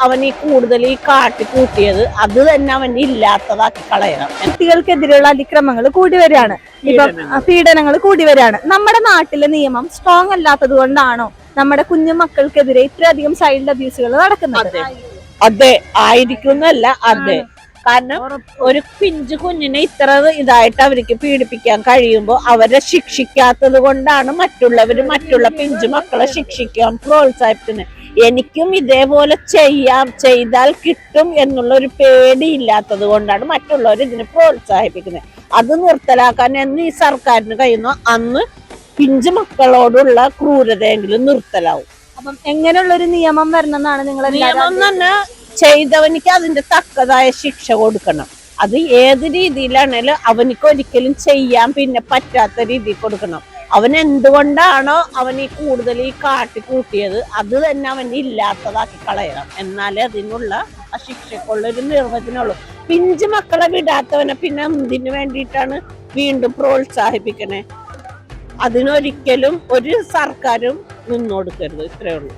അവൻ ഈ കൂടുതൽ ഈ കാട്ടിക്കൂട്ടിയത് അത് തന്നെ അവന് ഇല്ലാത്തതാക്കി കളയണം. കുട്ടികൾക്കെതിരെയുള്ള അതിക്രമങ്ങൾ കൂടി വരികയാണ്, ഇപ്പം പീഡനങ്ങൾ കൂടി വരികയാണ്. നമ്മുടെ നാട്ടിലെ നിയമം സ്ട്രോങ് അല്ലാത്തത് കൊണ്ടാണോ നമ്മുടെ കുഞ്ഞു മക്കൾക്കെതിരെ ഇത്രയധികം ചൈൽഡ് അബ്യൂസുകൾ നടക്കുന്നത്? അതെ, ആയിരിക്കുന്നല്ല, അതെ. കാരണം ഒരു പിഞ്ചു കുഞ്ഞിനെ ഇത്ര ഇതായിട്ട് അവർക്ക് പീഡിപ്പിക്കാൻ കഴിയുമ്പോൾ അവരെ ശിക്ഷിക്കാത്തത് കൊണ്ടാണ് മറ്റുള്ള പിഞ്ചു മക്കളെ ശിക്ഷിക്കാൻ പ്രോത്സാഹിപ്പിക്കുന്നത്. എനിക്കും ഇതേപോലെ ചെയ്താൽ കിട്ടും എന്നുള്ള ഒരു പേടിയില്ലാത്തത് കൊണ്ടാണ് മറ്റുള്ളവർ ഇതിനെ പ്രോത്സാഹിപ്പിക്കുന്നത്. അത് നിർത്തലാക്കാൻ എന്ന് ഈ സർക്കാരിന് കഴിയുന്നു അന്ന് പിഞ്ചു മക്കളോടുള്ള ക്രൂരതയെങ്കിലും നിർത്തലാവും. അപ്പം എങ്ങനെയുള്ള ഒരു നിയമം വരണം എന്നാണ് നിങ്ങൾ? നിയമം തന്നെ ചെയ്തവനിക്ക് അതിന്റെ തക്കതായ ശിക്ഷ കൊടുക്കണം. അത് ഏത് രീതിയിലാണേലും അവനിക്ക് ഒരിക്കലും ചെയ്യാൻ പിന്നെ പറ്റാത്ത രീതിയിൽ കൊടുക്കണം. അവൻ എന്തുകൊണ്ടാണോ അവൻ ഈ കൂടുതൽ ഈ കാട്ടിക്കൂട്ടിയത് അത് തന്നെ അവൻ ഇല്ലാത്തതാക്കി കളയണം. എന്നാലേ അതിനുള്ള ആ ശിക്ഷക്കുള്ളൊരു നിർവചനമുള്ളൂ. പിഞ്ചു മക്കളെ വിടാത്തവനെ പിന്നെ എന്തിനു വേണ്ടിയിട്ടാണ് വീണ്ടും പ്രോത്സാഹിപ്പിക്കണേ? അതിനൊരിക്കലും ഒരു സർക്കാരും നിന്നോടുക്കരുത്. ഇത്രയേ ഉള്ളൂ.